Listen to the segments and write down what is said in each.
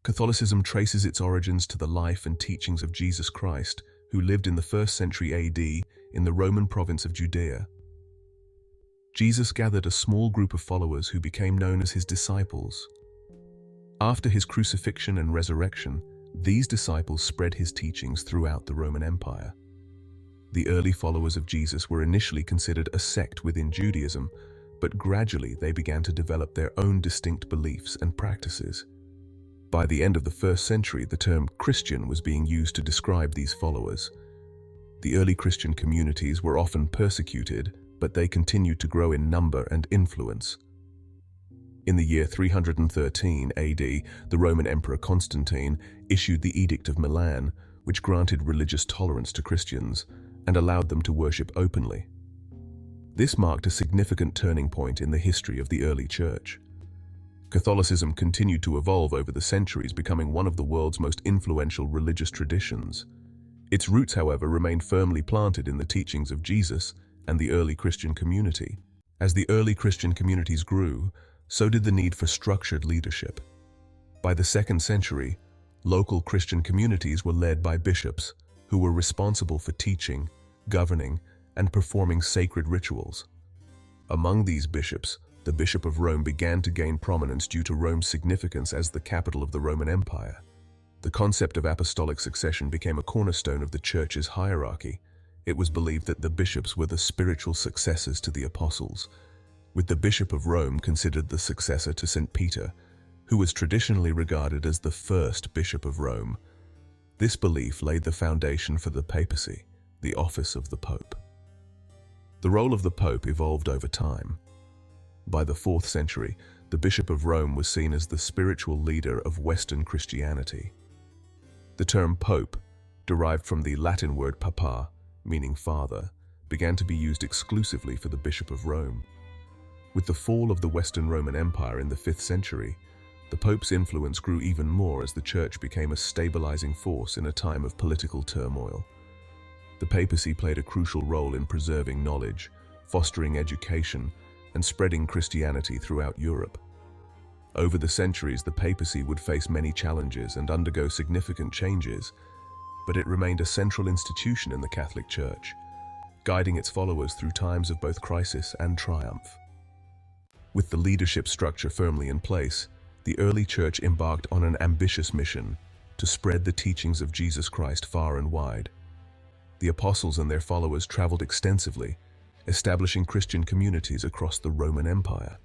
Catholicism traces its origins to the life and teachings of Jesus Christ, who lived in the 1st century AD in the Roman province of Judea. Jesus gathered a small group of followers who became known as his disciples. After his crucifixion and resurrection, these disciples spread his teachings throughout the Roman Empire. The early followers of Jesus were initially considered a sect within Judaism, but gradually they began to develop their own distinct beliefs and practices. By the end of the 1st century, the term Christian was being used to describe these followers. The early Christian communities were often persecuted, but they continued to grow in number and influence. In the year 313 AD, the Roman Emperor Constantine issued the Edict of Milan, which granted religious tolerance to Christians and allowed them to worship openly. This marked a significant turning point in the history of the early church. Catholicism continued to evolve over the centuries, becoming one of the world's most influential religious traditions. Its roots, however, remained firmly planted in the teachings of Jesus and the early Christian community. As the early Christian communities grew, so did the need for structured leadership. By the 2nd century, local Christian communities were led by bishops who were responsible for teaching, governing, and performing sacred rituals. Among these bishops, the Bishop of Rome began to gain prominence due to Rome's significance as the capital of the Roman Empire. The concept of apostolic succession became a cornerstone of the Church's hierarchy. It was believed that the bishops were the spiritual successors to the apostles, with the Bishop of Rome considered the successor to St. Peter, who was traditionally regarded as the first Bishop of Rome. This belief laid the foundation for the papacy, the office of the Pope. The role of the Pope evolved over time. By the 4th century, the Bishop of Rome was seen as the spiritual leader of Western Christianity. The term Pope, derived from the Latin word papa, meaning father, began to be used exclusively for the Bishop of Rome. With the fall of the Western Roman Empire in the 5th century, the Pope's influence grew even more as the Church became a stabilizing force in a time of political turmoil. The papacy played a crucial role in preserving knowledge, fostering education, and spreading Christianity throughout Europe. Over the centuries, the papacy would face many challenges and undergo significant changes, but it remained a central institution in the Catholic Church, guiding its followers through times of both crisis and triumph. With the leadership structure firmly in place, the early Church embarked on an ambitious mission to spread the teachings of Jesus Christ far and wide. The apostles and their followers traveled extensively, establishing Christian communities across the Roman Empire.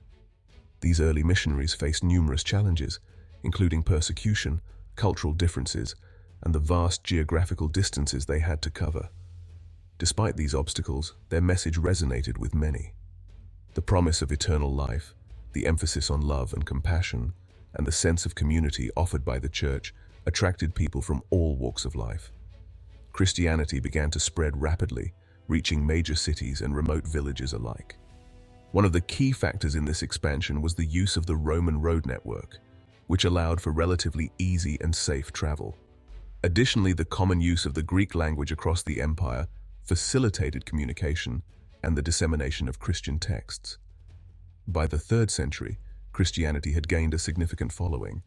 These early missionaries faced numerous challenges, including persecution, cultural differences, and the vast geographical distances they had to cover. Despite these obstacles, their message resonated with many. The promise of eternal life, the emphasis on love and compassion, and the sense of community offered by the Church attracted people from all walks of life. Christianity began to spread rapidly, reaching major cities and remote villages alike. One of the key factors in this expansion was the use of the Roman road network, which allowed for relatively easy and safe travel. Additionally, the common use of the Greek language across the empire facilitated communication and the dissemination of Christian texts. By the 3rd century, Christianity had gained a significant following.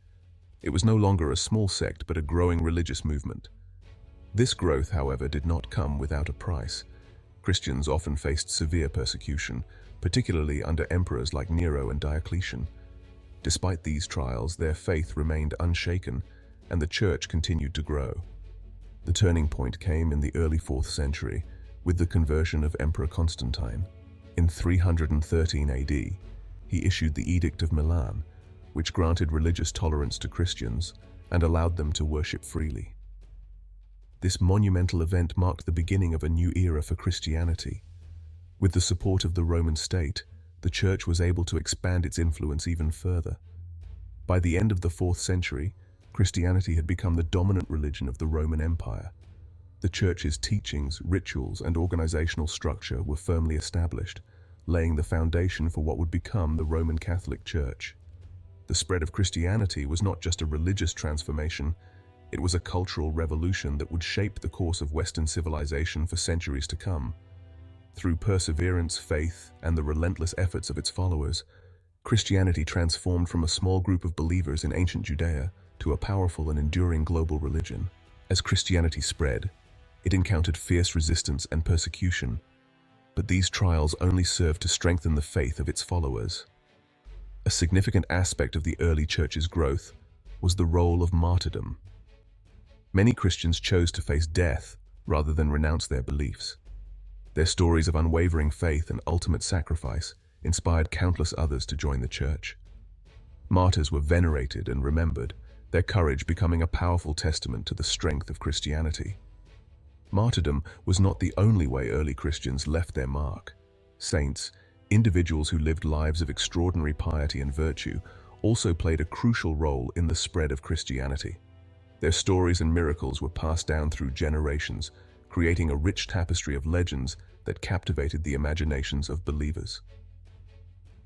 It was no longer a small sect, but a growing religious movement. This growth, however, did not come without a price. Christians often faced severe persecution, particularly under emperors like Nero and Diocletian. Despite these trials, their faith remained unshaken, and the Church continued to grow. The turning point came in the early 4th century, with the conversion of Emperor Constantine. In 313 AD, he issued the Edict of Milan, which granted religious tolerance to Christians and allowed them to worship freely. This monumental event marked the beginning of a new era for Christianity. With the support of the Roman state, the Church was able to expand its influence even further. By the end of the 4th century, Christianity had become the dominant religion of the Roman Empire. The Church's teachings, rituals, and organizational structure were firmly established, laying the foundation for what would become the Roman Catholic Church. The spread of Christianity was not just a religious transformation, it was a cultural revolution that would shape the course of Western civilization for centuries to come. Through perseverance, faith, and the relentless efforts of its followers, Christianity transformed from a small group of believers in ancient Judea to a powerful and enduring global religion. As Christianity spread, it encountered fierce resistance and persecution, but these trials only served to strengthen the faith of its followers. A significant aspect of the early church's growth was the role of martyrdom. Many Christians chose to face death rather than renounce their beliefs. Their stories of unwavering faith and ultimate sacrifice inspired countless others to join the church. Martyrs were venerated and remembered, their courage becoming a powerful testament to the strength of Christianity. Martyrdom was not the only way early Christians left their mark. Saints, individuals who lived lives of extraordinary piety and virtue, also played a crucial role in the spread of Christianity. Their stories and miracles were passed down through generations, creating a rich tapestry of legends that captivated the imaginations of believers.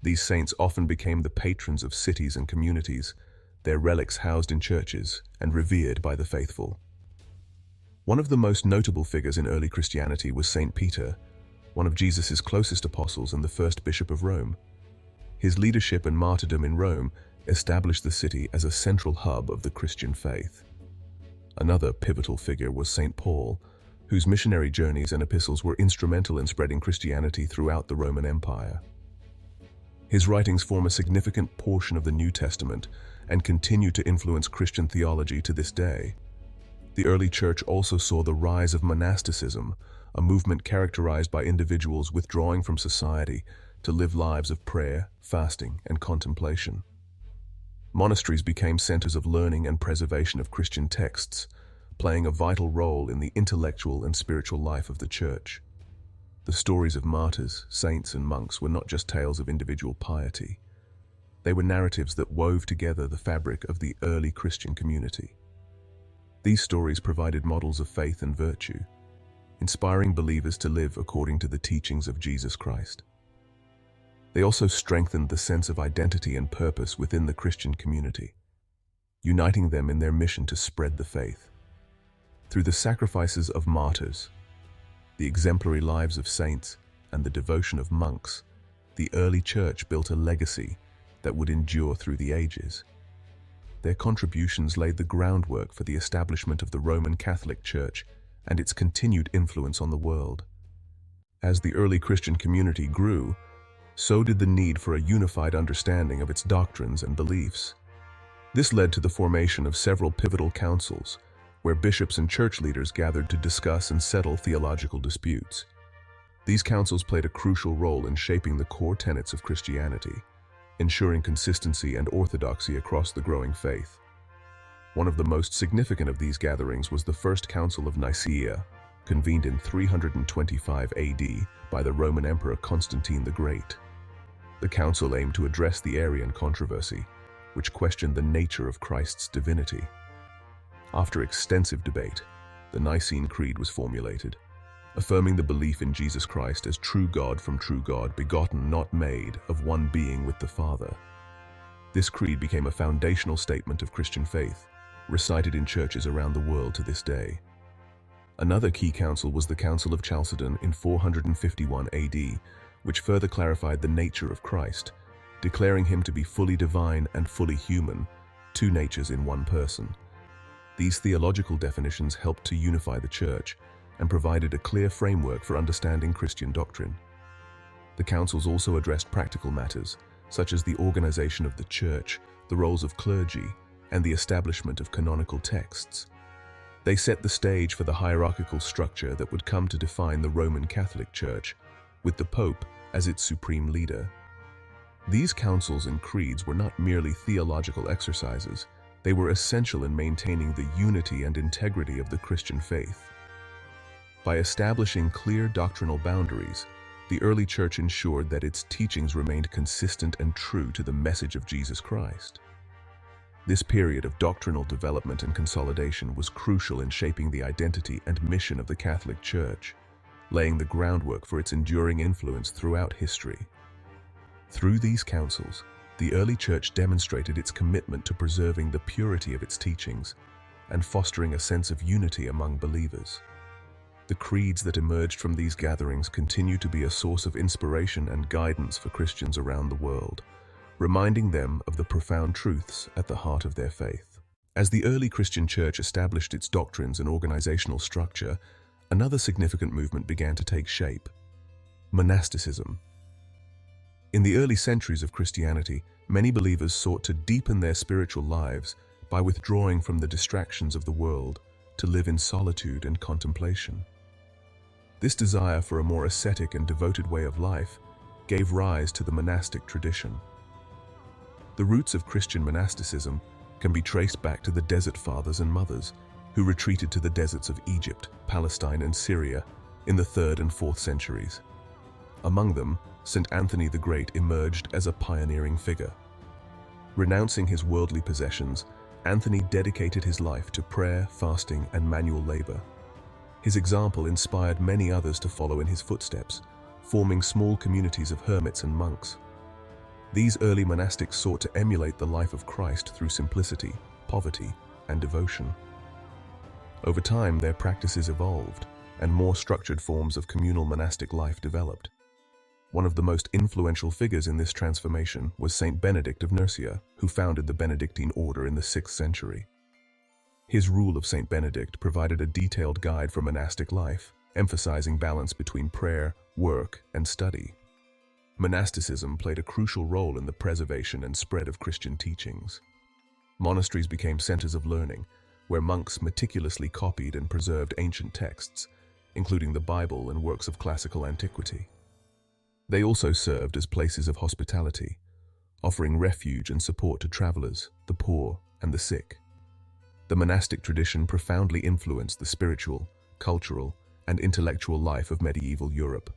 These saints often became the patrons of cities and communities, their relics housed in churches and revered by the faithful. One of the most notable figures in early Christianity was Saint Peter, one of Jesus' closest apostles and the first bishop of Rome. His leadership and martyrdom in Rome established the city as a central hub of the Christian faith. Another pivotal figure was Saint Paul, whose missionary journeys and epistles were instrumental in spreading Christianity throughout the Roman Empire. His writings form a significant portion of the New Testament and continue to influence Christian theology to this day. The early church also saw the rise of monasticism, a movement characterized by individuals withdrawing from society to live lives of prayer, fasting, and contemplation. Monasteries became centers of learning and preservation of Christian texts, playing a vital role in the intellectual and spiritual life of the church. The stories of martyrs, saints, and monks were not just tales of individual piety. They were narratives that wove together the fabric of the early Christian community. These stories provided models of faith and virtue, inspiring believers to live according to the teachings of Jesus Christ. They also strengthened the sense of identity and purpose within the Christian community, uniting them in their mission to spread the faith. Through the sacrifices of martyrs, the exemplary lives of saints, and the devotion of monks, the early church built a legacy that would endure through the ages. Their contributions laid the groundwork for the establishment of the Roman Catholic Church and its continued influence on the world. As the early Christian community grew, so did the need for a unified understanding of its doctrines and beliefs. This led to the formation of several pivotal councils, where bishops and church leaders gathered to discuss and settle theological disputes. These councils played a crucial role in shaping the core tenets of Christianity, ensuring consistency and orthodoxy across the growing faith. One of the most significant of these gatherings was the First Council of Nicaea, convened in 325 AD by the Roman Emperor Constantine the Great. The council aimed to address the Arian controversy, which questioned the nature of Christ's divinity. After extensive debate, the Nicene Creed was formulated, affirming the belief in Jesus Christ as true God from true God, begotten, not made, of one being with the Father. This creed became a foundational statement of Christian faith, recited in churches around the world to this day. Another key council was the Council of Chalcedon in 451 AD, which further clarified the nature of Christ, declaring him to be fully divine and fully human, two natures in one person. These theological definitions helped to unify the church and provided a clear framework for understanding Christian doctrine. The councils also addressed practical matters, such as the organization of the church, the roles of clergy, and the establishment of canonical texts. They set the stage for the hierarchical structure that would come to define the Roman Catholic Church, with the Pope as its supreme leader. These councils and creeds were not merely theological exercises, they were essential in maintaining the unity and integrity of the Christian faith. By establishing clear doctrinal boundaries, the early church ensured that its teachings remained consistent and true to the message of Jesus Christ. This period of doctrinal development and consolidation was crucial in shaping the identity and mission of the Catholic Church, laying the groundwork for its enduring influence throughout history. Through these councils, the early church demonstrated its commitment to preserving the purity of its teachings and fostering a sense of unity among believers. The creeds that emerged from these gatherings continue to be a source of inspiration and guidance for Christians around the world, reminding them of the profound truths at the heart of their faith. As the early Christian church established its doctrines and organizational structure, another significant movement began to take shape: monasticism. In the early centuries of Christianity, many believers sought to deepen their spiritual lives by withdrawing from the distractions of the world to live in solitude and contemplation. This desire for a more ascetic and devoted way of life gave rise to the monastic tradition. The roots of Christian monasticism can be traced back to the desert fathers and mothers who retreated to the deserts of Egypt, Palestine, and Syria in the 3rd and 4th centuries. Among them, St. Anthony the Great emerged as a pioneering figure. Renouncing his worldly possessions, Anthony dedicated his life to prayer, fasting, and manual labor. His example inspired many others to follow in his footsteps, forming small communities of hermits and monks. These early monastics sought to emulate the life of Christ through simplicity, poverty, and devotion. Over time, their practices evolved, and more structured forms of communal monastic life developed. One of the most influential figures in this transformation was Saint Benedict of Nursia, who founded the Benedictine order in the 6th century. His Rule of Saint Benedict provided a detailed guide for monastic life, emphasizing balance between prayer, work, and study. Monasticism played a crucial role in the preservation and spread of Christian teachings. Monasteries became centers of learning, where monks meticulously copied and preserved ancient texts, including the Bible and works of classical antiquity. They also served as places of hospitality, offering refuge and support to travelers, the poor, and the sick. The monastic tradition profoundly influenced the spiritual, cultural, and intellectual life of medieval Europe.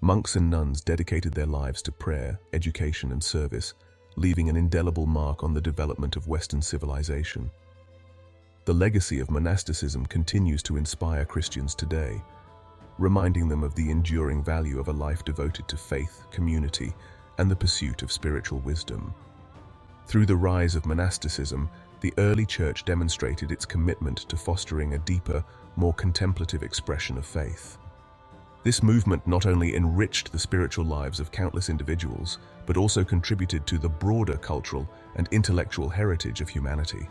Monks and nuns dedicated their lives to prayer, education, and service, leaving an indelible mark on the development of Western civilization. The legacy of monasticism continues to inspire Christians today, reminding them of the enduring value of a life devoted to faith, community, and the pursuit of spiritual wisdom. Through the rise of monasticism, the early church demonstrated its commitment to fostering a deeper, more contemplative expression of faith. This movement not only enriched the spiritual lives of countless individuals, but also contributed to the broader cultural and intellectual heritage of humanity.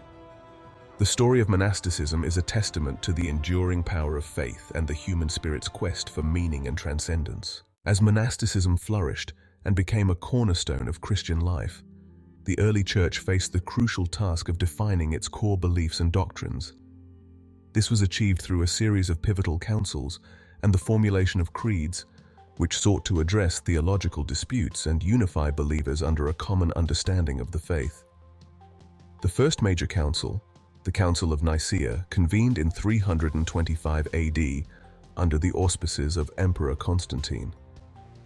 The story of monasticism is a testament to the enduring power of faith and the human spirit's quest for meaning and transcendence. As monasticism flourished and became a cornerstone of Christian life, the early church faced the crucial task of defining its core beliefs and doctrines. This was achieved through a series of pivotal councils and the formulation of creeds, which sought to address theological disputes and unify believers under a common understanding of the faith. The first major council, the Council of Nicaea, convened in 325 AD under the auspices of Emperor Constantine.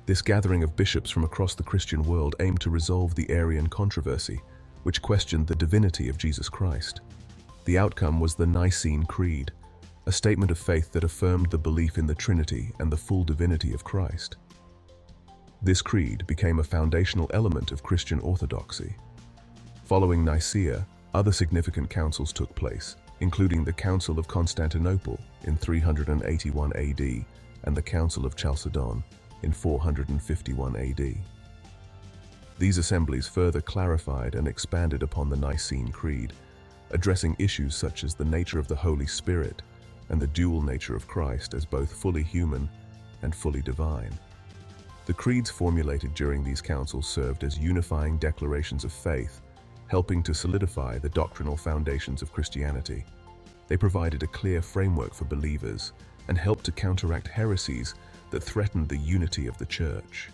This gathering of bishops from across the Christian world aimed to resolve the Arian controversy, which questioned the divinity of Jesus Christ. The outcome was the Nicene Creed, a statement of faith that affirmed the belief in the Trinity and the full divinity of Christ. This creed became a foundational element of Christian orthodoxy. Following Nicaea, other significant councils took place, including the Council of Constantinople in 381 AD and the Council of Chalcedon in 451 AD. These assemblies further clarified and expanded upon the Nicene Creed, addressing issues such as the nature of the Holy Spirit and the dual nature of Christ as both fully human and fully divine. The creeds formulated during these councils served as unifying declarations of faith, helping to solidify the doctrinal foundations of Christianity. They provided a clear framework for believers and helped to counteract heresies that threatened the unity of the Church.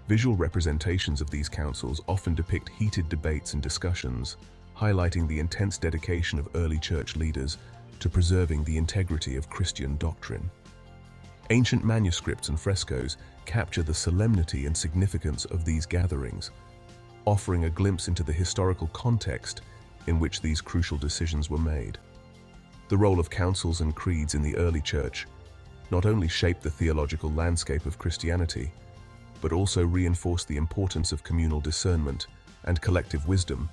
Visual representations of these councils often depict heated debates and discussions, highlighting the intense dedication of early Church leaders to preserving the integrity of Christian doctrine. Ancient manuscripts and frescoes capture the solemnity and significance of these gatherings, offering a glimpse into the historical context in which these crucial decisions were made. The role of councils and creeds in the early Church not only shaped the theological landscape of Christianity, but also reinforced the importance of communal discernment and collective wisdom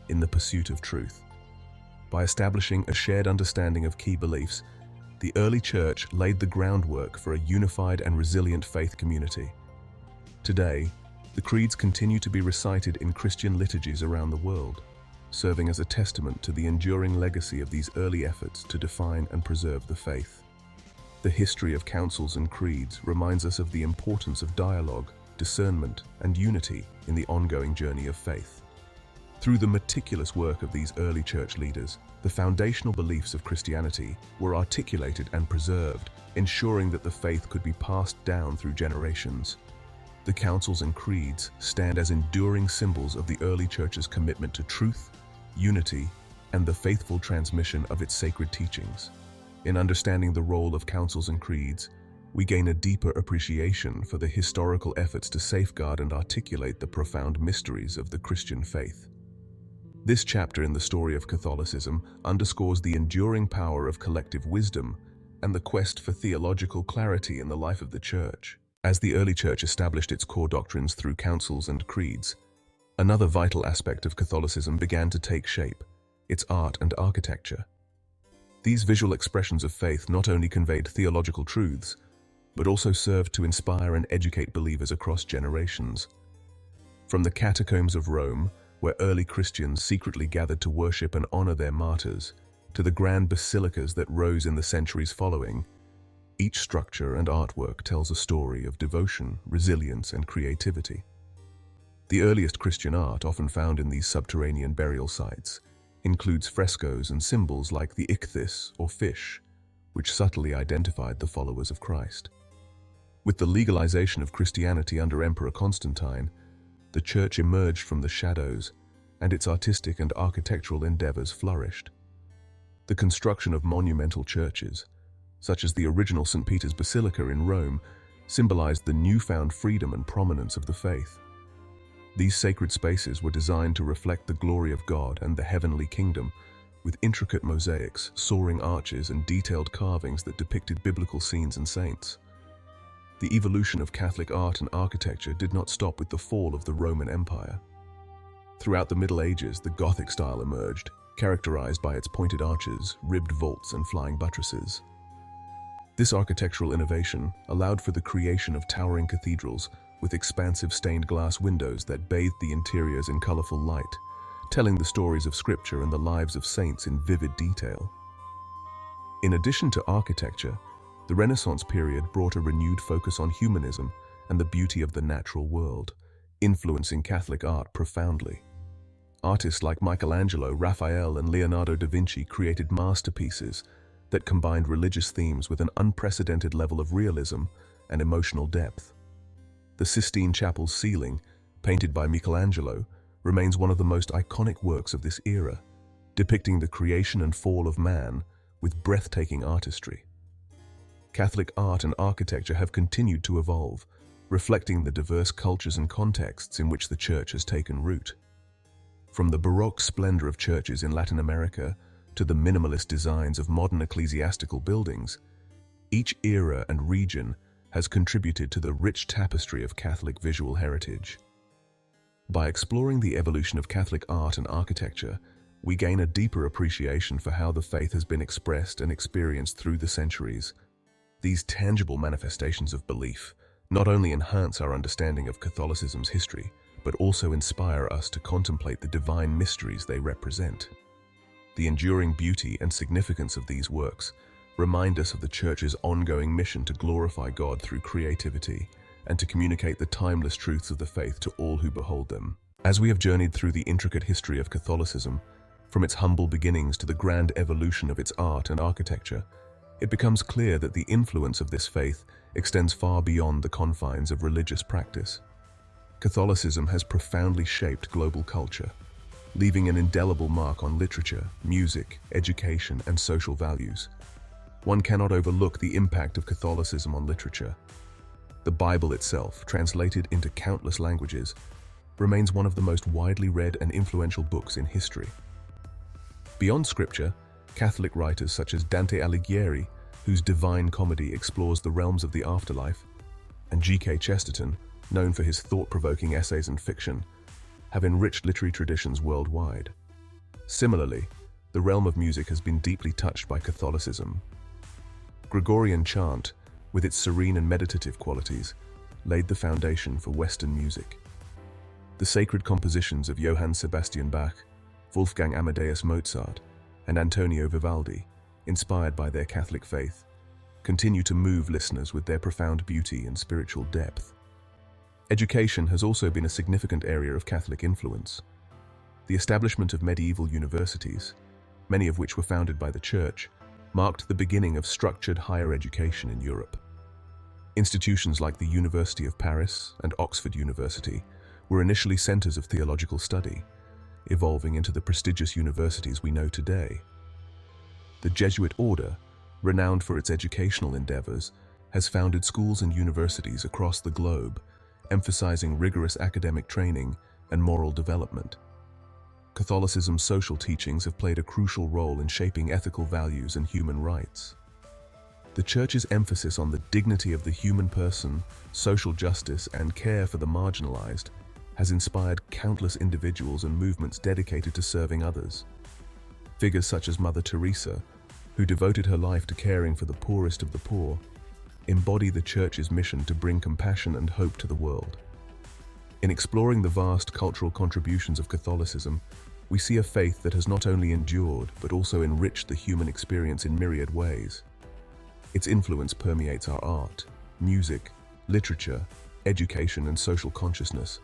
in the pursuit of truth. By establishing a shared understanding of key beliefs, the early Church laid the groundwork for a unified and resilient faith community. Today, the creeds continue to be recited in Christian liturgies around the world, serving as a testament to the enduring legacy of these early efforts to define and preserve the faith. The history of councils and creeds reminds us of the importance of dialogue, discernment, and unity in the ongoing journey of faith. Through the meticulous work of these early church leaders, the foundational beliefs of Christianity were articulated and preserved, ensuring that the faith could be passed down through generations. The councils and creeds stand as enduring symbols of the early church's commitment to truth, unity, and the faithful transmission of its sacred teachings. In understanding the role of councils and creeds, we gain a deeper appreciation for the historical efforts to safeguard and articulate the profound mysteries of the Christian faith. This chapter in the story of Catholicism underscores the enduring power of collective wisdom and the quest for theological clarity in the life of the Church. As the early Church established its core doctrines through councils and creeds, another vital aspect of Catholicism began to take shape: its art and architecture. These visual expressions of faith not only conveyed theological truths, but also served to inspire and educate believers across generations. From the catacombs of Rome, where early Christians secretly gathered to worship and honor their martyrs, to the grand basilicas that rose in the centuries following, each structure and artwork tells a story of devotion, resilience, and creativity. The earliest Christian art, often found in these subterranean burial sites, includes frescoes and symbols like the ichthys, or fish, which subtly identified the followers of Christ. With the legalization of Christianity under Emperor Constantine, the Church emerged from the shadows, and its artistic and architectural endeavors flourished. The construction of monumental churches, such as the original St. Peter's Basilica in Rome, symbolized the newfound freedom and prominence of the faith. These sacred spaces were designed to reflect the glory of God and the heavenly kingdom, with intricate mosaics, soaring arches, and detailed carvings that depicted biblical scenes and saints. The evolution of Catholic art and architecture did not stop with the fall of the Roman Empire. Throughout the Middle Ages, the Gothic style emerged, characterized by its pointed arches, ribbed vaults, and flying buttresses. This architectural innovation allowed for the creation of towering cathedrals with expansive stained glass windows that bathed the interiors in colorful light, telling the stories of Scripture and the lives of saints in vivid detail. In addition to architecture, the Renaissance period brought a renewed focus on humanism and the beauty of the natural world, influencing Catholic art profoundly. Artists like Michelangelo, Raphael, and Leonardo da Vinci created masterpieces that combined religious themes with an unprecedented level of realism and emotional depth. The Sistine Chapel's ceiling, painted by Michelangelo, remains one of the most iconic works of this era, depicting the creation and fall of man with breathtaking artistry. Catholic art and architecture have continued to evolve, reflecting the diverse cultures and contexts in which the Church has taken root. From the Baroque splendor of churches in Latin America to the minimalist designs of modern ecclesiastical buildings, each era and region has contributed to the rich tapestry of Catholic visual heritage. By exploring the evolution of Catholic art and architecture, we gain a deeper appreciation for how the faith has been expressed and experienced through the centuries. These tangible manifestations of belief not only enhance our understanding of Catholicism's history, but also inspire us to contemplate the divine mysteries they represent. The enduring beauty and significance of these works remind us of the Church's ongoing mission to glorify God through creativity and to communicate the timeless truths of the faith to all who behold them. As we have journeyed through the intricate history of Catholicism, from its humble beginnings to the grand evolution of its art and architecture, it becomes clear that the influence of this faith extends far beyond the confines of religious practice. Catholicism has profoundly shaped global culture, leaving an indelible mark on literature, music, education, and social values. One cannot overlook the impact of Catholicism on literature. The Bible itself, translated into countless languages, remains one of the most widely read and influential books in history. Beyond Scripture, Catholic writers such as Dante Alighieri, whose Divine Comedy explores the realms of the afterlife, and G.K. Chesterton, known for his thought-provoking essays and fiction, have enriched literary traditions worldwide. Similarly, the realm of music has been deeply touched by Catholicism. Gregorian chant, with its serene and meditative qualities, laid the foundation for Western music. The sacred compositions of Johann Sebastian Bach, Wolfgang Amadeus Mozart, and Antonio Vivaldi, inspired by their Catholic faith, continue to move listeners with their profound beauty and spiritual depth. Education has also been a significant area of Catholic influence. The establishment of medieval universities, many of which were founded by the Church, marked the beginning of structured higher education in Europe. Institutions like the University of Paris and Oxford University were initially centers of theological study, evolving into the prestigious universities we know today. The Jesuit order, renowned for its educational endeavors, has founded schools and universities across the globe, emphasizing rigorous academic training and moral development. Catholicism's social teachings have played a crucial role in shaping ethical values and human rights. The Church's emphasis on the dignity of the human person, social justice, and care for the marginalized has inspired countless individuals and movements dedicated to serving others. Figures such as Mother Teresa, who devoted her life to caring for the poorest of the poor, embody the Church's mission to bring compassion and hope to the world. In exploring the vast cultural contributions of Catholicism, we see a faith that has not only endured but also enriched the human experience in myriad ways. Its influence permeates our art, music, literature, education, and social consciousness,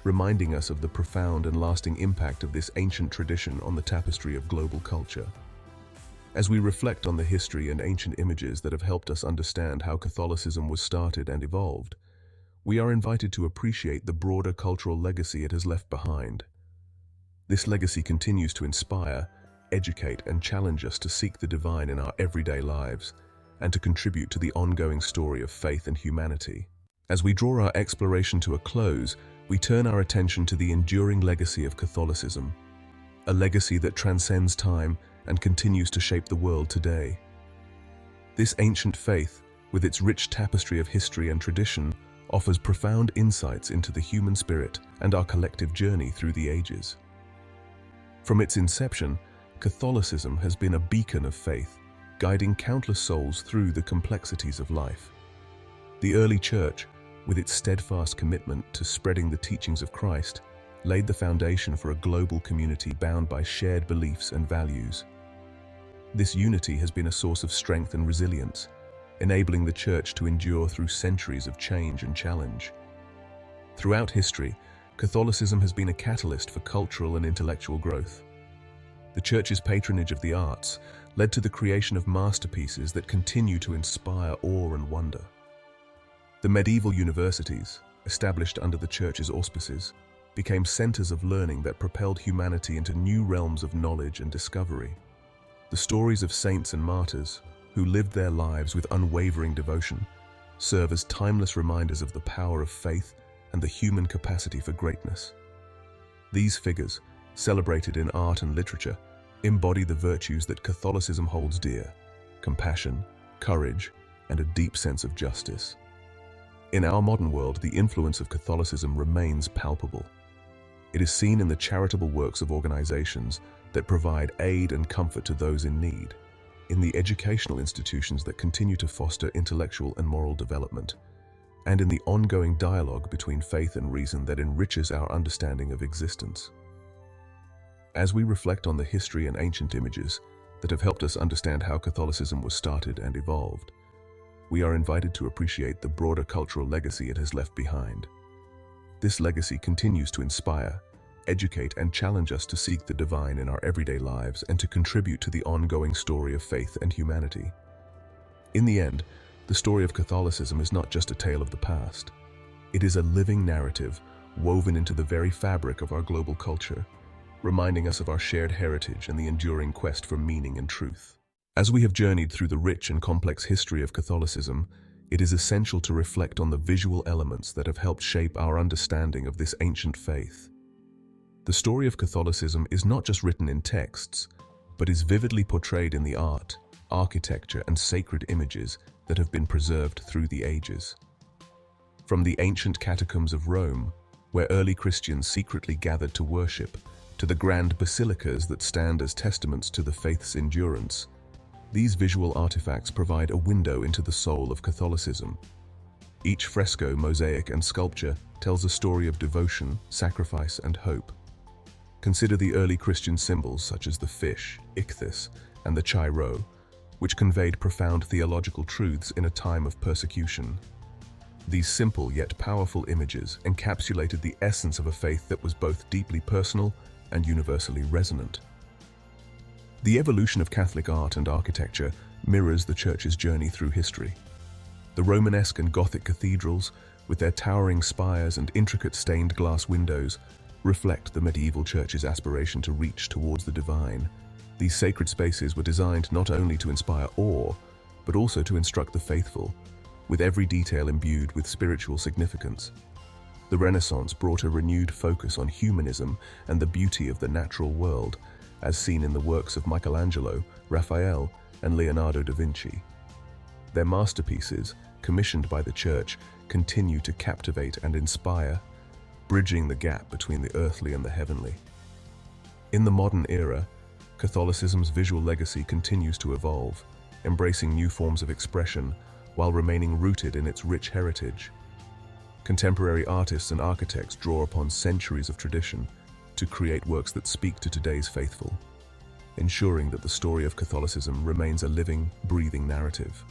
reminding us of the profound and lasting impact of this ancient tradition on the tapestry of global culture. As we reflect on the history and ancient images that have helped us understand how Catholicism was started and evolved, we are invited to appreciate the broader cultural legacy it has left behind. This legacy continues to inspire, educate, and challenge us to seek the divine in our everyday lives and to contribute to the ongoing story of faith and humanity. As we draw our exploration to a close, we turn our attention to the enduring legacy of Catholicism, a legacy that transcends time and continues to shape the world today. This ancient faith, with its rich tapestry of history and tradition, offers profound insights into the human spirit and our collective journey through the ages. From its inception, Catholicism has been a beacon of faith, guiding countless souls through the complexities of life. The early Church, with its steadfast commitment to spreading the teachings of Christ, laid the foundation for a global community bound by shared beliefs and values. This unity has been a source of strength and resilience, enabling the Church to endure through centuries of change and challenge. Throughout history, Catholicism has been a catalyst for cultural and intellectual growth. The Church's patronage of the arts led to the creation of masterpieces that continue to inspire awe and wonder. The medieval universities, established under the Church's auspices, became centers of learning that propelled humanity into new realms of knowledge and discovery. The stories of saints and martyrs, who lived their lives with unwavering devotion, serve as timeless reminders of the power of faith and the human capacity for greatness. These figures, celebrated in art and literature, embody the virtues that Catholicism holds dear: compassion, courage, and a deep sense of justice. In our modern world, the influence of Catholicism remains palpable. It is seen in the charitable works of organizations that provide aid and comfort to those in need, in the educational institutions that continue to foster intellectual and moral development, and in the ongoing dialogue between faith and reason that enriches our understanding of existence. As we reflect on the history and ancient images that have helped us understand how Catholicism was started and evolved, we are invited to appreciate the broader cultural legacy it has left behind. This legacy continues to inspire, educate, and challenge us to seek the divine in our everyday lives and to contribute to the ongoing story of faith and humanity. In the end, the story of Catholicism is not just a tale of the past. It is a living narrative woven into the very fabric of our global culture, reminding us of our shared heritage and the enduring quest for meaning and truth. As we have journeyed through the rich and complex history of Catholicism, it is essential to reflect on the visual elements that have helped shape our understanding of this ancient faith. The story of Catholicism is not just written in texts, but is vividly portrayed in the art, architecture, and sacred images that have been preserved through the ages. From the ancient catacombs of Rome, where early Christians secretly gathered to worship, to the grand basilicas that stand as testaments to the faith's endurance, these visual artifacts provide a window into the soul of Catholicism. Each fresco, mosaic, and sculpture tells a story of devotion, sacrifice, and hope. Consider the early Christian symbols such as the fish, ichthys, and the chi-rho, which conveyed profound theological truths in a time of persecution. These simple yet powerful images encapsulated the essence of a faith that was both deeply personal and universally resonant. The evolution of Catholic art and architecture mirrors the Church's journey through history. The Romanesque and Gothic cathedrals, with their towering spires and intricate stained glass windows, reflect the medieval Church's aspiration to reach towards the divine. These sacred spaces were designed not only to inspire awe, but also to instruct the faithful, with every detail imbued with spiritual significance. The Renaissance brought a renewed focus on humanism and the beauty of the natural world, as seen in the works of Michelangelo, Raphael, and Leonardo da Vinci. Their masterpieces, commissioned by the Church, continue to captivate and inspire, bridging the gap between the earthly and the heavenly. In the modern era, Catholicism's visual legacy continues to evolve, embracing new forms of expression while remaining rooted in its rich heritage. Contemporary artists and architects draw upon centuries of tradition to create works that speak to today's faithful, ensuring that the story of Catholicism remains a living, breathing narrative.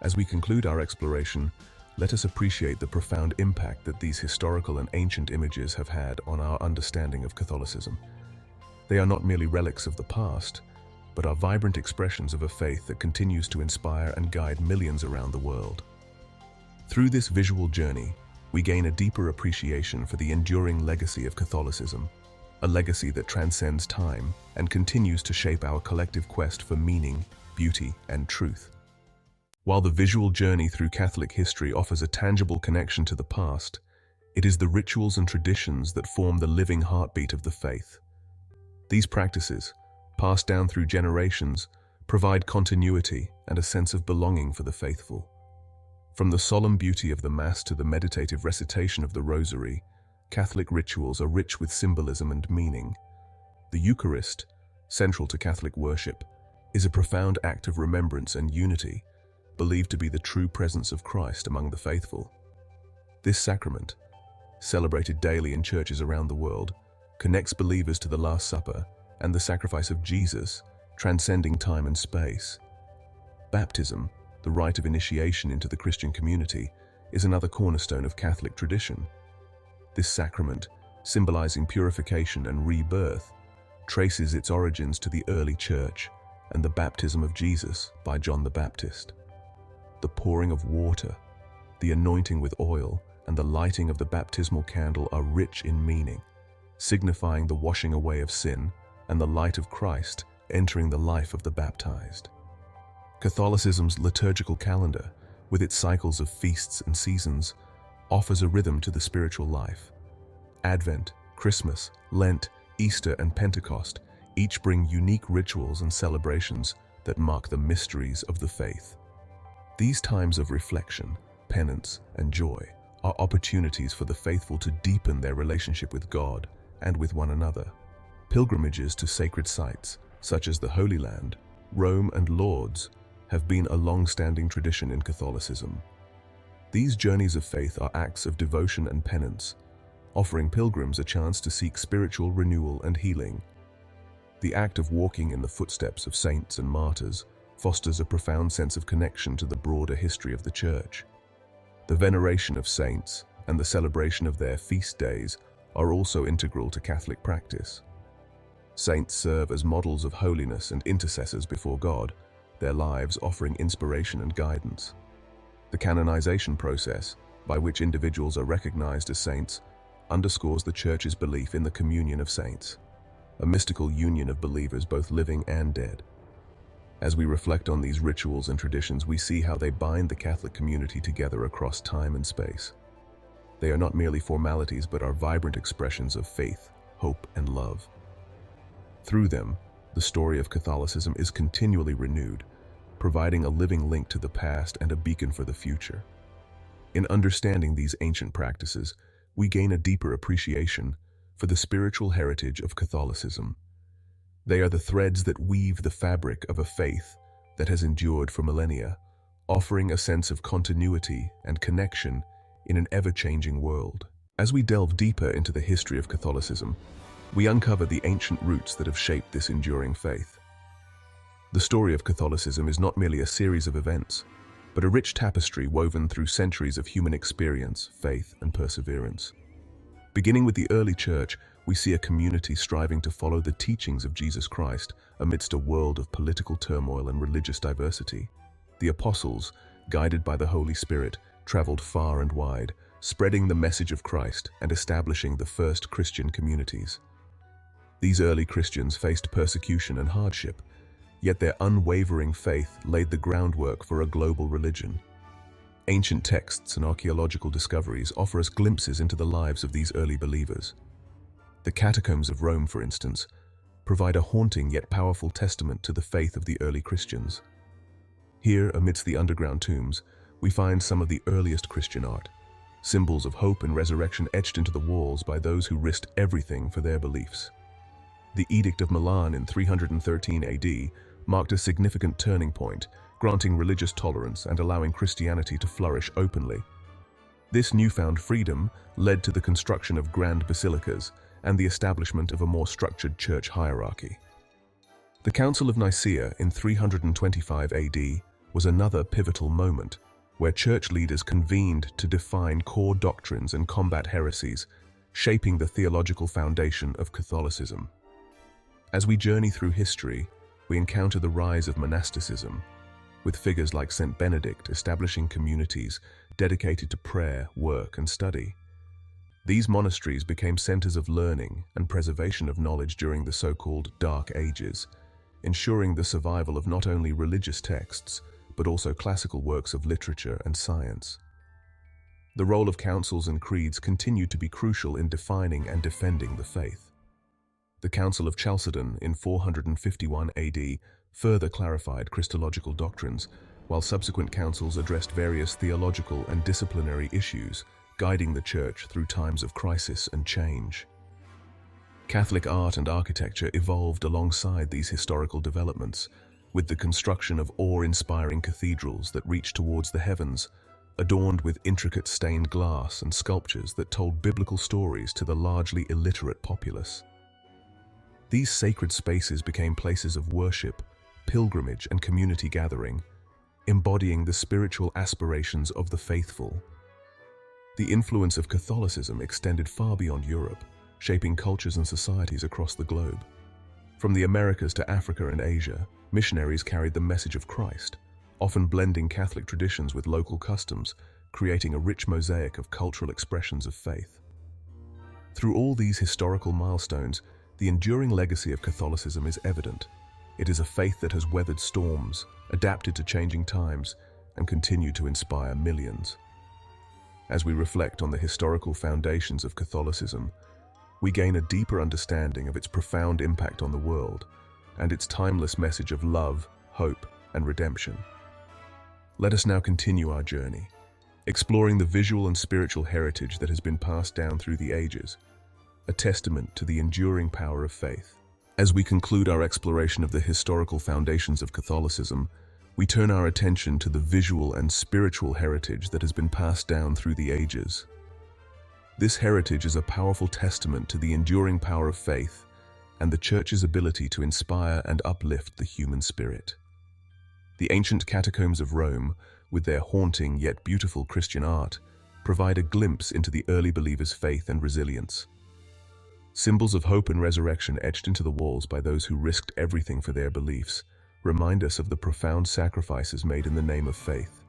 As we conclude our exploration, let us appreciate the profound impact that these historical and ancient images have had on our understanding of Catholicism. They are not merely relics of the past, but are vibrant expressions of a faith that continues to inspire and guide millions around the world. Through this visual journey, we gain a deeper appreciation for the enduring legacy of Catholicism, a legacy that transcends time and continues to shape our collective quest for meaning, beauty, and truth. While the visual journey through Catholic history offers a tangible connection to the past, it is the rituals and traditions that form the living heartbeat of the faith. These practices, passed down through generations, provide continuity and a sense of belonging for the faithful. From the solemn beauty of the Mass to the meditative recitation of the Rosary, Catholic rituals are rich with symbolism and meaning. The Eucharist, central to Catholic worship, is a profound act of remembrance and unity, believed to be the true presence of Christ among the faithful. This sacrament, celebrated daily in churches around the world, connects believers to the Last Supper and the sacrifice of Jesus, transcending time and space. Baptism, the rite of initiation into the Christian community, is another cornerstone of Catholic tradition. This sacrament, symbolizing purification and rebirth, traces its origins to the early Church and the baptism of Jesus by John the Baptist. The pouring of water, the anointing with oil, and the lighting of the baptismal candle are rich in meaning, signifying the washing away of sin and the light of Christ entering the life of the baptized. Catholicism's liturgical calendar, with its cycles of feasts and seasons, offers a rhythm to the spiritual life. Advent, Christmas, Lent, Easter, and Pentecost each bring unique rituals and celebrations that mark the mysteries of the faith. These times of reflection, penance, and joy are opportunities for the faithful to deepen their relationship with God and with one another. Pilgrimages to sacred sites, such as the Holy Land, Rome, and Lourdes, have been a long-standing tradition in Catholicism. These journeys of faith are acts of devotion and penance, offering pilgrims a chance to seek spiritual renewal and healing. The act of walking in the footsteps of saints and martyrs fosters a profound sense of connection to the broader history of the Church. The veneration of saints and the celebration of their feast days are also integral to Catholic practice. Saints serve as models of holiness and intercessors before God, their lives offering inspiration and guidance. The canonization process, by which individuals are recognized as saints, underscores the Church's belief in the communion of saints, a mystical union of believers both living and dead. As we reflect on these rituals and traditions, we see how they bind the Catholic community together across time and space. They are not merely formalities, but are vibrant expressions of faith, hope, and love. Through them, the story of Catholicism is continually renewed, providing a living link to the past and a beacon for the future. In understanding these ancient practices, we gain a deeper appreciation for the spiritual heritage of Catholicism. They are the threads that weave the fabric of a faith that has endured for millennia, offering a sense of continuity and connection in an ever-changing world. As we delve deeper into the history of Catholicism, we uncover the ancient roots that have shaped this enduring faith. The story of Catholicism is not merely a series of events, but a rich tapestry woven through centuries of human experience, faith, and perseverance. Beginning with the early church, we see a community striving to follow the teachings of Jesus Christ amidst a world of political turmoil and religious diversity. The apostles, guided by the Holy Spirit, traveled far and wide, spreading the message of Christ and establishing the first Christian communities. These early Christians faced persecution and hardship, yet their unwavering faith laid the groundwork for a global religion. Ancient texts and archaeological discoveries offer us glimpses into the lives of these early believers. The catacombs of Rome, for instance, provide a haunting yet powerful testament to the faith of the early Christians. Here, amidst the underground tombs, we find some of the earliest Christian art, symbols of hope and resurrection etched into the walls by those who risked everything for their beliefs. The Edict of Milan in 313 AD marked a significant turning point, granting religious tolerance and allowing Christianity to flourish openly. This newfound freedom led to the construction of grand basilicas and the establishment of a more structured church hierarchy. The Council of Nicaea in 325 AD was another pivotal moment, where church leaders convened to define core doctrines and combat heresies, shaping the theological foundation of Catholicism. As we journey through history, we encounter the rise of monasticism, with figures like Saint Benedict establishing communities dedicated to prayer, work, and study. These monasteries became centers of learning and preservation of knowledge during the so-called Dark Ages, ensuring the survival of not only religious texts, but also classical works of literature and science. The role of councils and creeds continued to be crucial in defining and defending the faith. The Council of Chalcedon in 451 AD further clarified Christological doctrines, while subsequent councils addressed various theological and disciplinary issues, guiding the Church through times of crisis and change. Catholic art and architecture evolved alongside these historical developments, with the construction of awe-inspiring cathedrals that reached towards the heavens, adorned with intricate stained glass and sculptures that told biblical stories to the largely illiterate populace. These sacred spaces became places of worship, pilgrimage, and community gathering, embodying the spiritual aspirations of the faithful. The influence of Catholicism extended far beyond Europe, shaping cultures and societies across the globe. From the Americas to Africa and Asia, missionaries carried the message of Christ, often blending Catholic traditions with local customs, creating a rich mosaic of cultural expressions of faith. Through all these historical milestones, the enduring legacy of Catholicism is evident. It is a faith that has weathered storms, adapted to changing times, and continued to inspire millions. As we reflect on the historical foundations of Catholicism, we gain a deeper understanding of its profound impact on the world and its timeless message of love, hope, and redemption. Let us now continue our journey, exploring the visual and spiritual heritage that has been passed down through the ages, a testament to the enduring power of faith. As we conclude our exploration of the historical foundations of Catholicism, we turn our attention to the visual and spiritual heritage that has been passed down through the ages. This heritage is a powerful testament to the enduring power of faith and the Church's ability to inspire and uplift the human spirit. The ancient catacombs of Rome, with their haunting yet beautiful Christian art, provide a glimpse into the early believers' faith and resilience. Symbols of hope and resurrection etched into the walls by those who risked everything for their beliefs remind us of the profound sacrifices made in the name of faith.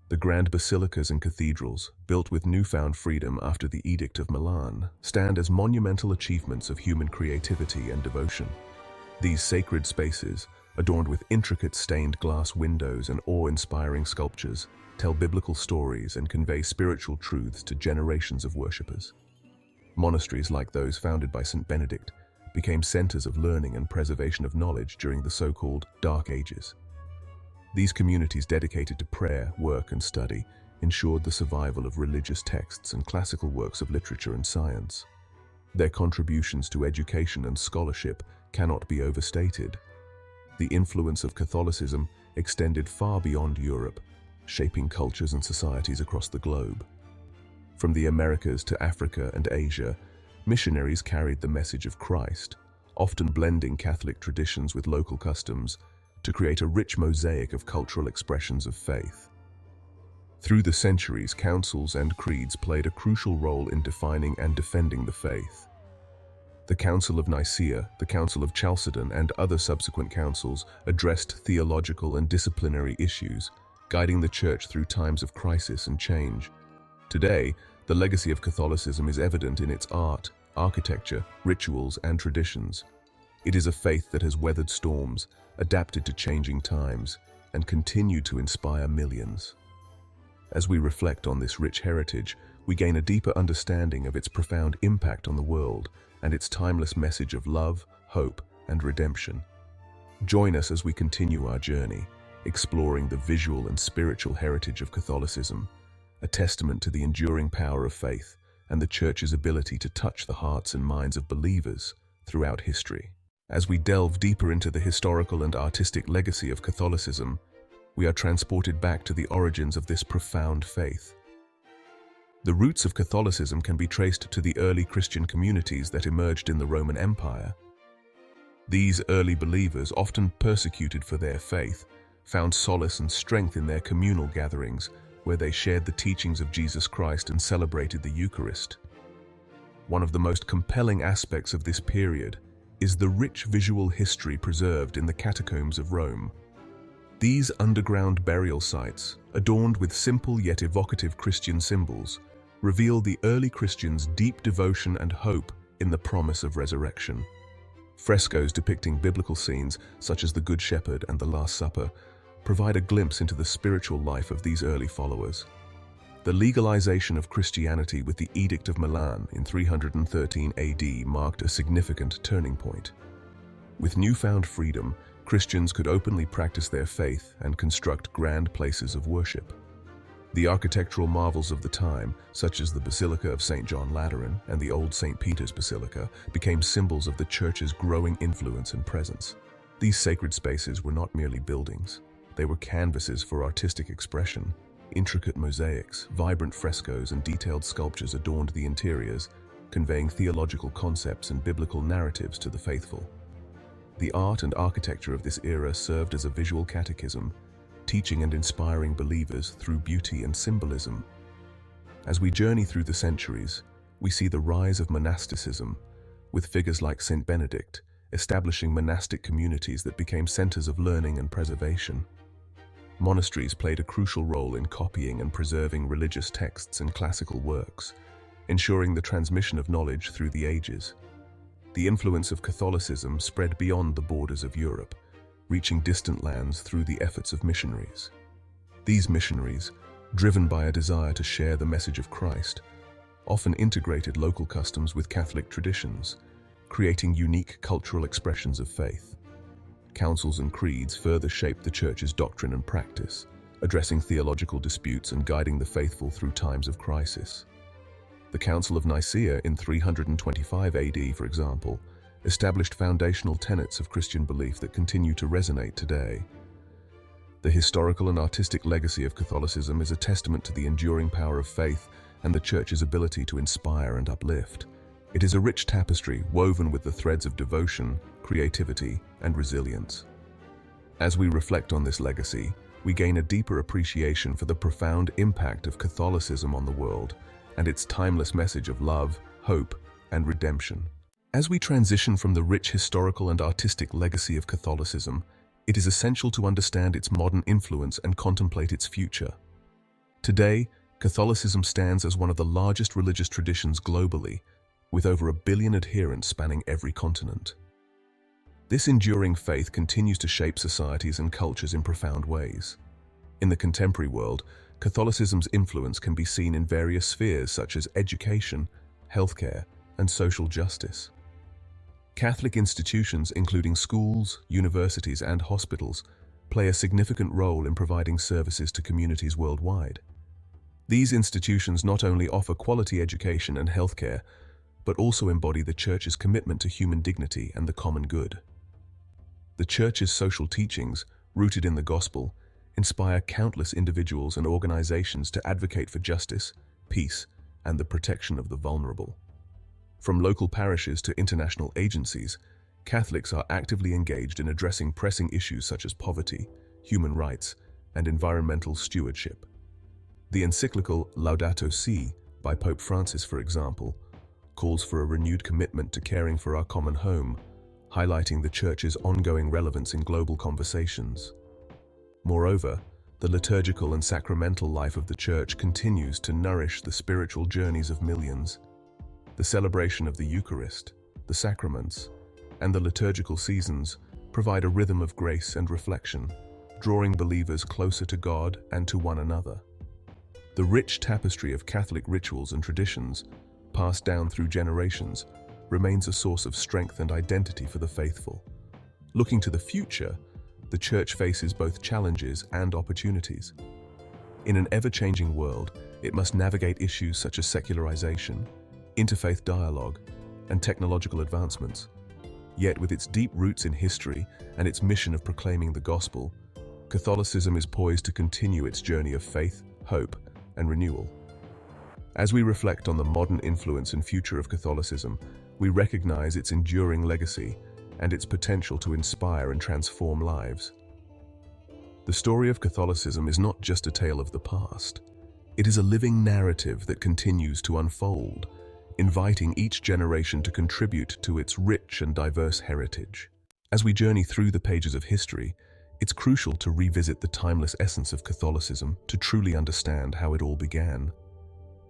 The grand basilicas and cathedrals, built with newfound freedom after the Edict of Milan, stand as monumental achievements of human creativity and devotion. These sacred spaces, adorned with intricate stained glass windows and awe-inspiring sculptures, tell biblical stories and convey spiritual truths to generations of worshippers. Monasteries like those founded by Saint Benedict became centers of learning and preservation of knowledge during the so-called Dark Ages. These communities dedicated to prayer, work, and study ensured the survival of religious texts and classical works of literature and science. Their contributions to education and scholarship cannot be overstated. The influence of Catholicism extended far beyond Europe, shaping cultures and societies across the globe. From the Americas to Africa and Asia, missionaries carried the message of Christ, often blending Catholic traditions with local customs to create a rich mosaic of cultural expressions of faith. Through the centuries, councils and creeds played a crucial role in defining and defending the faith. The Council of Nicaea, the Council of Chalcedon, and other subsequent councils addressed theological and disciplinary issues, guiding the Church through times of crisis and change. Today, the legacy of Catholicism is evident in its art, architecture, rituals, and traditions. It is a faith that has weathered storms, adapted to changing times, and continued to inspire millions. As we reflect on this rich heritage, we gain a deeper understanding of its profound impact on the world and its timeless message of love, hope, and redemption. Join us as we continue our journey, exploring the visual and spiritual heritage of Catholicism, a testament to the enduring power of faith and the Church's ability to touch the hearts and minds of believers throughout history. As we delve deeper into the historical and artistic legacy of Catholicism, we are transported back to the origins of this profound faith. The roots of Catholicism can be traced to the early Christian communities that emerged in the Roman Empire. These early believers, often persecuted for their faith, found solace and strength in their communal gatherings, where they shared the teachings of Jesus Christ and celebrated the Eucharist. One of the most compelling aspects of this period is the rich visual history preserved in the catacombs of Rome. These underground burial sites, adorned with simple yet evocative Christian symbols, reveal the early Christians' deep devotion and hope in the promise of resurrection. Frescoes depicting biblical scenes, such as the Good Shepherd and the Last Supper, provide a glimpse into the spiritual life of these early followers. The legalization of Christianity with the Edict of Milan in 313 AD marked a significant turning point. With newfound freedom, Christians could openly practice their faith and construct grand places of worship. The architectural marvels of the time, such as the Basilica of St. John Lateran and the Old St. Peter's Basilica, became symbols of the Church's growing influence and presence. These sacred spaces were not merely buildings. They were canvases for artistic expression. Intricate mosaics, vibrant frescoes, and detailed sculptures adorned the interiors, conveying theological concepts and biblical narratives to the faithful. The art and architecture of this era served as a visual catechism, teaching and inspiring believers through beauty and symbolism. As we journey through the centuries, we see the rise of monasticism, with figures like Saint Benedict establishing monastic communities that became centers of learning and preservation. Monasteries played a crucial role in copying and preserving religious texts and classical works, ensuring the transmission of knowledge through the ages. The influence of Catholicism spread beyond the borders of Europe, reaching distant lands through the efforts of missionaries. These missionaries, driven by a desire to share the message of Christ, often integrated local customs with Catholic traditions, creating unique cultural expressions of faith. Councils and creeds further shaped the Church's doctrine and practice, addressing theological disputes and guiding the faithful through times of crisis. The Council of Nicaea in 325 AD, for example, established foundational tenets of Christian belief that continue to resonate today. The historical and artistic legacy of Catholicism is a testament to the enduring power of faith and the Church's ability to inspire and uplift. It is a rich tapestry woven with the threads of devotion, creativity, and resilience. As we reflect on this legacy, we gain a deeper appreciation for the profound impact of Catholicism on the world and its timeless message of love, hope, and redemption. As we transition from the rich historical and artistic legacy of Catholicism, it is essential to understand its modern influence and contemplate its future. Today, Catholicism stands as one of the largest religious traditions globally, with over 1 billion adherents spanning every continent. This enduring faith continues to shape societies and cultures in profound ways. In the contemporary world, Catholicism's influence can be seen in various spheres such as education, healthcare, and social justice. Catholic institutions, including schools, universities, and hospitals, play a significant role in providing services to communities worldwide. These institutions not only offer quality education and healthcare, but also embody the Church's commitment to human dignity and the common good. The Church's social teachings, rooted in the Gospel, inspire countless individuals and organizations to advocate for justice, peace, and the protection of the vulnerable. From local parishes to international agencies, Catholics are actively engaged in addressing pressing issues such as poverty, human rights, and environmental stewardship. The encyclical Laudato Si by Pope Francis, for example, calls for a renewed commitment to caring for our common home, highlighting the Church's ongoing relevance in global conversations. Moreover, the liturgical and sacramental life of the Church continues to nourish the spiritual journeys of millions. The celebration of the Eucharist, the sacraments, and the liturgical seasons provide a rhythm of grace and reflection, drawing believers closer to God and to one another. The rich tapestry of Catholic rituals and traditions, passed down through generations, remains a source of strength and identity for the faithful. Looking to the future, the Church faces both challenges and opportunities. In an ever-changing world, it must navigate issues such as secularization, interfaith dialogue, and technological advancements. Yet, with its deep roots in history and its mission of proclaiming the gospel, Catholicism is poised to continue its journey of faith, hope, and renewal. As we reflect on the modern influence and future of Catholicism, we recognize its enduring legacy and its potential to inspire and transform lives. The story of Catholicism is not just a tale of the past. It is a living narrative that continues to unfold, inviting each generation to contribute to its rich and diverse heritage. As we journey through the pages of history, it's crucial to revisit the timeless essence of Catholicism to truly understand how it all began.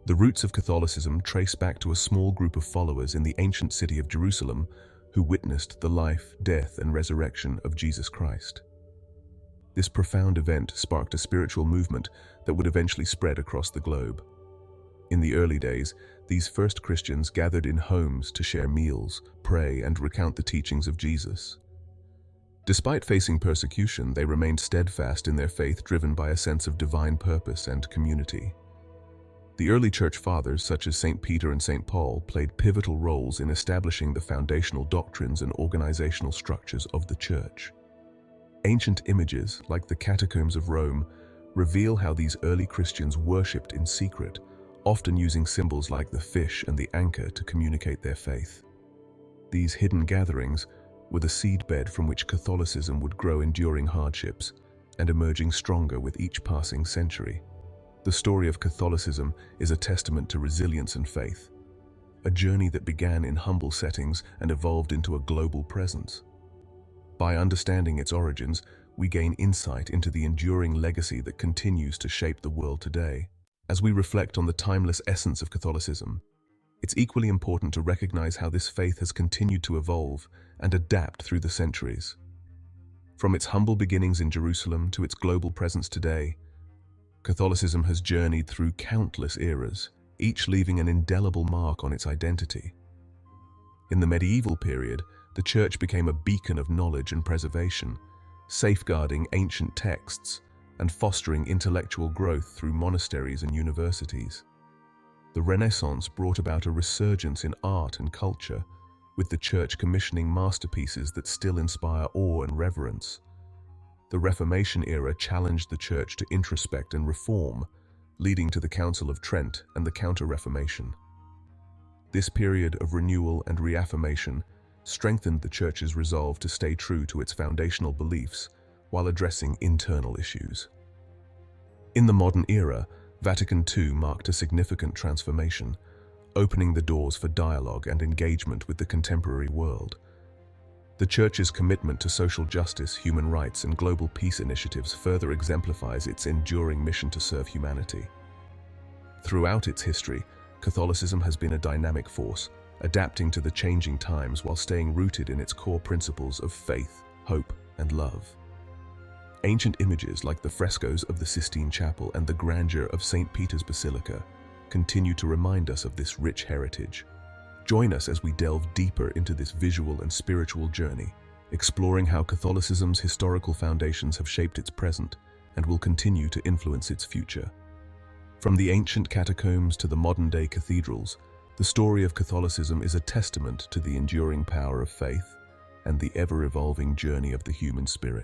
The roots of Catholicism trace back to a small group of followers in the ancient city of Jerusalem who witnessed the life, death, and resurrection of Jesus Christ. This profound event sparked a spiritual movement that would eventually spread across the globe. In the early days, these first Christians gathered in homes to share meals, pray, and recount the teachings of Jesus. Despite facing persecution, they remained steadfast in their faith, driven by a sense of divine purpose and community. The early church fathers, such as St. Peter and St. Paul, played pivotal roles in establishing the foundational doctrines and organizational structures of the Church. Ancient images, like the catacombs of Rome, reveal how these early Christians worshipped in secret, often using symbols like the fish and the anchor to communicate their faith. These hidden gatherings were the seedbed from which Catholicism would grow, enduring hardships and emerging stronger with each passing century. The story of Catholicism is a testament to resilience and faith, a journey that began in humble settings and evolved into a global presence. By understanding its origins, we gain insight into the enduring legacy that continues to shape the world today. As we reflect on the timeless essence of Catholicism, it's equally important to recognize how this faith has continued to evolve and adapt through the centuries. From its humble beginnings in Jerusalem to its global presence today, Catholicism has journeyed through countless eras, each leaving an indelible mark on its identity. In the medieval period, the Church became a beacon of knowledge and preservation, safeguarding ancient texts and fostering intellectual growth through monasteries and universities. The Renaissance brought about a resurgence in art and culture, with the Church commissioning masterpieces that still inspire awe and reverence. The Reformation era challenged the Church to introspect and reform, leading to the Council of Trent and the Counter-Reformation. This period of renewal and reaffirmation strengthened the Church's resolve to stay true to its foundational beliefs while addressing internal issues. In the modern era, Vatican II marked a significant transformation, opening the doors for dialogue and engagement with the contemporary world. The Church's commitment to social justice, human rights, and global peace initiatives further exemplifies its enduring mission to serve humanity. Throughout its history, Catholicism has been a dynamic force, adapting to the changing times while staying rooted in its core principles of faith, hope, and love. Ancient images like the frescoes of the Sistine Chapel and the grandeur of St. Peter's Basilica continue to remind us of this rich heritage. Join us as we delve deeper into this visual and spiritual journey, exploring how Catholicism's historical foundations have shaped its present and will continue to influence its future. From the ancient catacombs to the modern-day cathedrals, the story of Catholicism is a testament to the enduring power of faith and the ever-evolving journey of the human spirit.